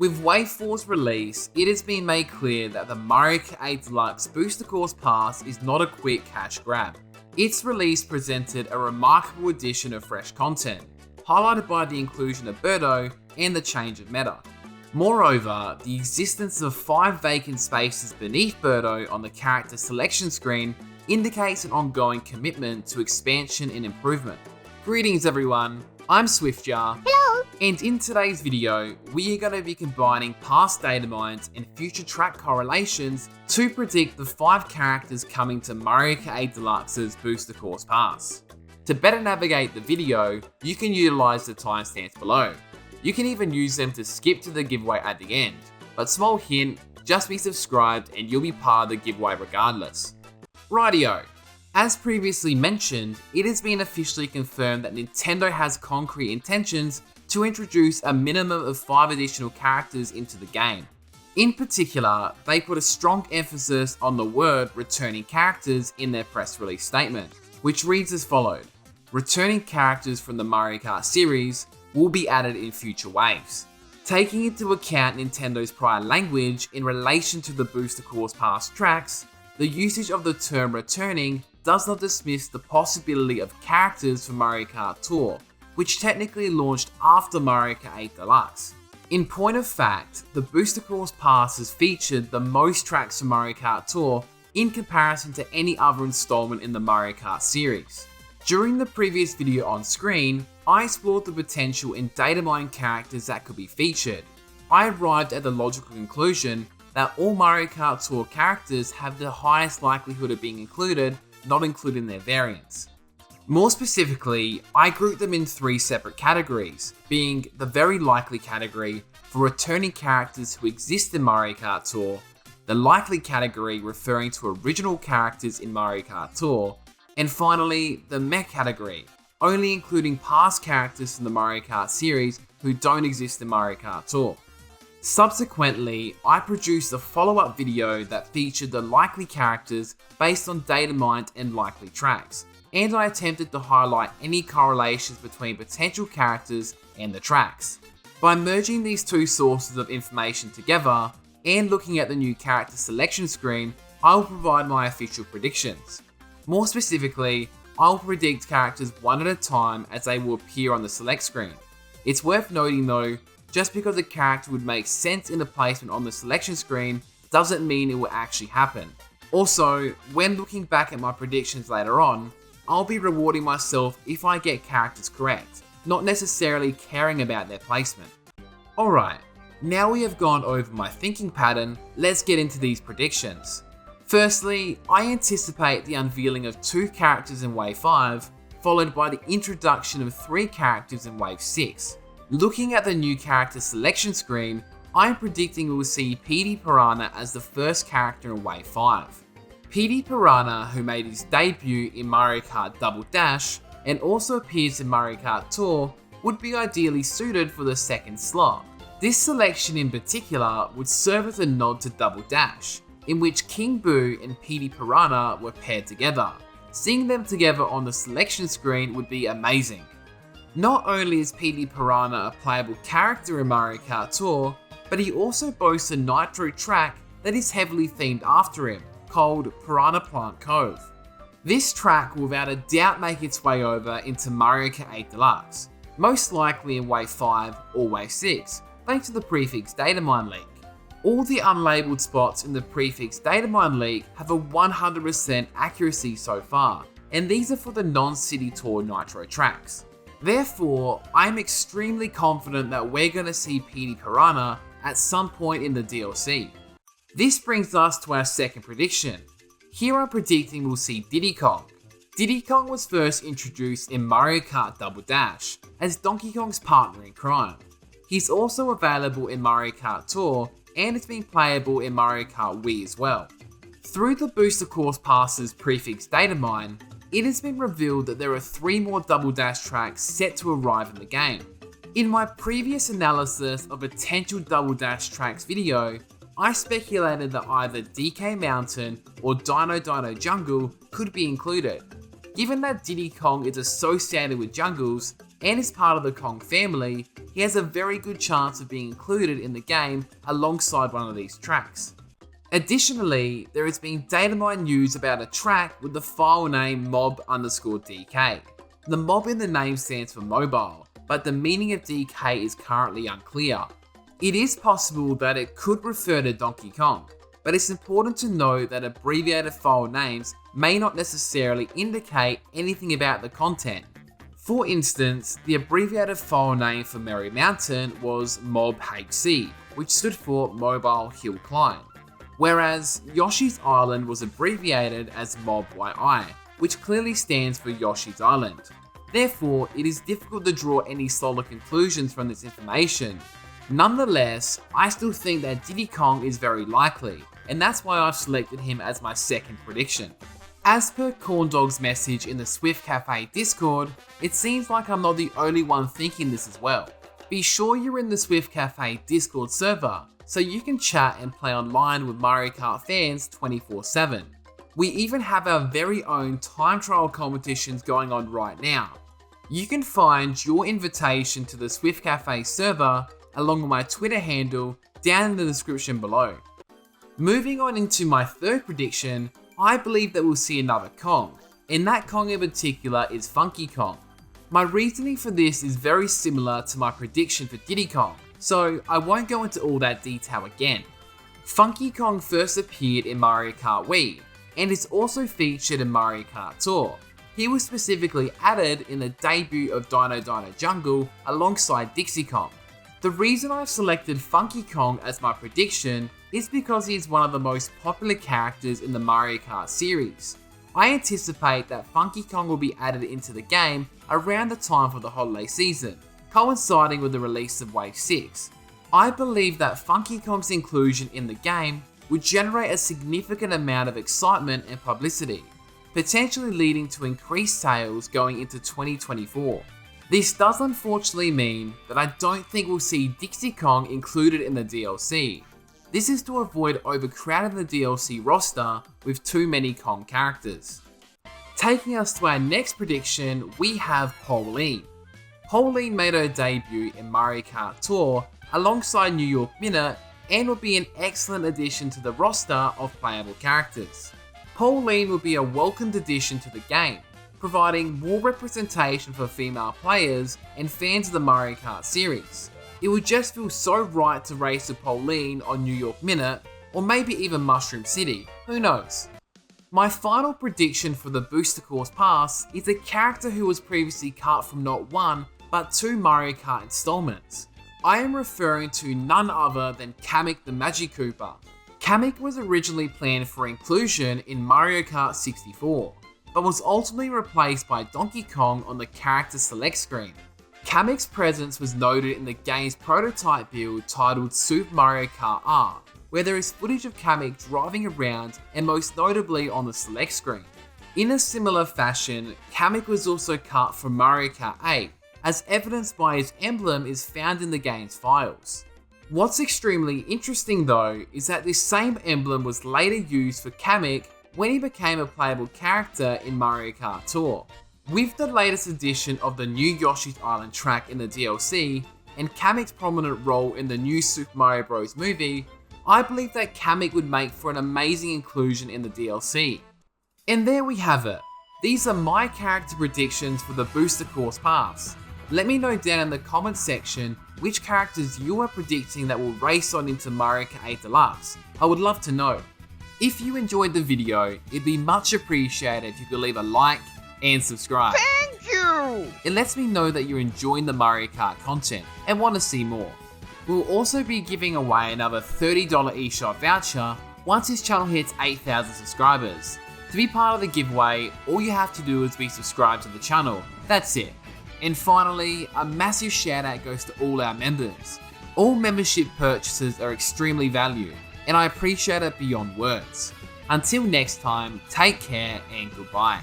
With Wave 4's release, it has been made clear that the Mario Kart 8 Deluxe Booster Course Pass is not a quick cash grab. Its release presented a remarkable addition of fresh content, highlighted by the inclusion of Birdo and the change of meta. Moreover, the existence of 5 vacant spaces beneath Birdo on the character selection screen indicates an ongoing commitment to expansion and improvement. Greetings everyone, I'm Swiftjar. Hello! And in today's video, we are going to be combining past datamines and future track correlations to predict the 5 characters coming to Mario Kart 8 Deluxe's Booster Course Pass. To better navigate the video, you can utilize the timestamps below. You can even use them to skip to the giveaway at the end. But small hint, just be subscribed and you'll be part of the giveaway regardless. Rightio. As previously mentioned, it has been officially confirmed that Nintendo has concrete intentions to introduce a minimum of 5 additional characters into the game. In particular, they put a strong emphasis on the word returning characters in their press release statement, which reads as followed: returning characters from the Mario Kart series will be added in future waves. Taking into account Nintendo's prior language in relation to the Booster Course Pass tracks, the usage of the term returning does not dismiss the possibility of characters for Mario Kart Tour, which technically launched after Mario Kart 8 Deluxe. In point of fact, the Booster Course Pass has featured the most tracks for Mario Kart Tour in comparison to any other installment in the Mario Kart series. During the previous video on screen, I explored the potential in datamine characters that could be featured. I arrived at the logical conclusion that all Mario Kart Tour characters have the highest likelihood of being included, not including their variants. More specifically, I grouped them in 3 separate categories, being the very likely category for returning characters who exist in Mario Kart Tour, the likely category referring to original characters in Mario Kart Tour, and finally, the meh category, only including past characters from the Mario Kart series who don't exist in Mario Kart Tour. Subsequently, I produced a follow-up video that featured the likely characters based on data mined and likely tracks, and I attempted to highlight any correlations between potential characters and the tracks. By merging these 2 sources of information together, and looking at the new character selection screen, I will provide my official predictions. More specifically, I will predict characters one at a time as they will appear on the select screen. It's worth noting though, just because a character would make sense in the placement on the selection screen doesn't mean it will actually happen. Also, when looking back at my predictions later on, I'll be rewarding myself if I get characters correct, not necessarily caring about their placement. Alright, now we have gone over my thinking pattern, let's get into these predictions. Firstly, I anticipate the unveiling of 2 characters in Wave 5, followed by the introduction of 3 characters in Wave 6. Looking at the new character selection screen, I'm predicting we will see PD Piranha as the first character in Wave 5. PD Piranha, who made his debut in Mario Kart Double Dash and also appears in Mario Kart Tour, would be ideally suited for the second slot. This selection in particular would serve as a nod to Double Dash, in which King Boo and PD Piranha were paired together. Seeing them together on the selection screen would be amazing. Not only is PD Piranha a playable character in Mario Kart Tour, but he also boasts a nitro track that is heavily themed after him, called Piranha Plant Cove. This track will without a doubt make its way over into Mario Kart 8 Deluxe, most likely in Wave 5 or Wave 6, thanks to the prefix Datamine leak. All the unlabeled spots in the prefix Datamine leak have a 100% accuracy so far, and these are for the non-City Tour Nitro tracks. Therefore, I'm extremely confident that we're going to see PD Piranha at some point in the DLC. This brings us to our second prediction. Here I'm predicting we'll see Diddy Kong. Diddy Kong was first introduced in Mario Kart Double Dash as Donkey Kong's partner in crime. He's also available in Mario Kart Tour and it's been playable in Mario Kart Wii as well. Through the Booster Course Pass's prefix Datamine, it has been revealed that there are 3 more Double Dash tracks set to arrive in the game. In my previous analysis of potential Double Dash tracks video, I speculated that either DK Mountain or Dino Dino Jungle could be included. Given that Diddy Kong is associated with jungles, and is part of the Kong family, he has a very good chance of being included in the game alongside one of these tracks. Additionally, there has been Datamine news about a track with the file name mob_DK. The mob in the name stands for mobile, but the meaning of DK is currently unclear. It is possible that it could refer to Donkey Kong, but it's important to know that abbreviated file names may not necessarily indicate anything about the content. For instance, the abbreviated file name for Merry Mountain was MobHC, which stood for Mobile Hill Climb, whereas Yoshi's Island was abbreviated as MobYI, which clearly stands for Yoshi's Island. Therefore, it is difficult to draw any solid conclusions from this information. Nonetheless, I still think that Diddy Kong is very likely, and that's why I've selected him as my second prediction. As per Corndog's message in the Swift Cafe Discord, it seems like I'm not the only one thinking this as well. Be sure you're in the Swift Cafe Discord server, so you can chat and play online with Mario Kart fans 24/7. We even have our very own time trial competitions going on right now. You can find your invitation to the Swift Cafe server along with my Twitter handle down in the description below. Moving on into my third prediction, I believe that we'll see another Kong, and that Kong in particular is Funky Kong. My reasoning for this is very similar to my prediction for Diddy Kong, so I won't go into all that detail again. Funky Kong first appeared in Mario Kart Wii, and is also featured in Mario Kart Tour. He was specifically added in the debut of Dino Dino Jungle alongside Dixie Kong. The reason I've selected Funky Kong as my prediction is because he is one of the most popular characters in the Mario Kart series. I anticipate that Funky Kong will be added into the game around the time for the holiday season, coinciding with the release of Wave 6. I believe that Funky Kong's inclusion in the game would generate a significant amount of excitement and publicity, potentially leading to increased sales going into 2024. This does unfortunately mean that I don't think we'll see Dixie Kong included in the DLC. This is to avoid overcrowding the DLC roster with too many Kong characters. Taking us to our next prediction, we have Pauline. Pauline made her debut in Mario Kart Tour alongside New York Minute and will be an excellent addition to the roster of playable characters. Pauline will be a welcomed addition to the game, providing more representation for female players and fans of the Mario Kart series. It would just feel so right to race with Pauline on New York Minute, or maybe even Mushroom City, who knows. My final prediction for the Booster Course Pass is a character who was previously cut from not one, but two Mario Kart installments. I am referring to none other than Kamek the Magic Koopa. Kamek was originally planned for inclusion in Mario Kart 64, but was ultimately replaced by Donkey Kong on the character select screen. Kamek's presence was noted in the game's prototype build titled Super Mario Kart R, where there is footage of Kamek driving around and most notably on the select screen. In a similar fashion, Kamek was also cut from Mario Kart 8, as evidenced by his emblem is found in the game's files. What's extremely interesting though is that this same emblem was later used for Kamek when he became a playable character in Mario Kart Tour. With the latest edition of the new Yoshi's Island track in the DLC, and Kamek's prominent role in the new Super Mario Bros. Movie, I believe that Kamek would make for an amazing inclusion in the DLC. And there we have it. These are my character predictions for the Booster Course Pass. Let me know down in the comments section which characters you are predicting that will race on into Mario Kart 8 Deluxe. I would love to know. If you enjoyed the video, it'd be much appreciated if you could leave a like and subscribe. Thank you! It lets me know that you're enjoying the Mario Kart content and want to see more. We'll also be giving away another $30 eShop voucher once this channel hits 8,000 subscribers. To be part of the giveaway, all you have to do is be subscribed to the channel. That's it. And finally, a massive shout out goes to all our members. All membership purchases are extremely valued, and I appreciate it beyond words. Until next time, take care and goodbye.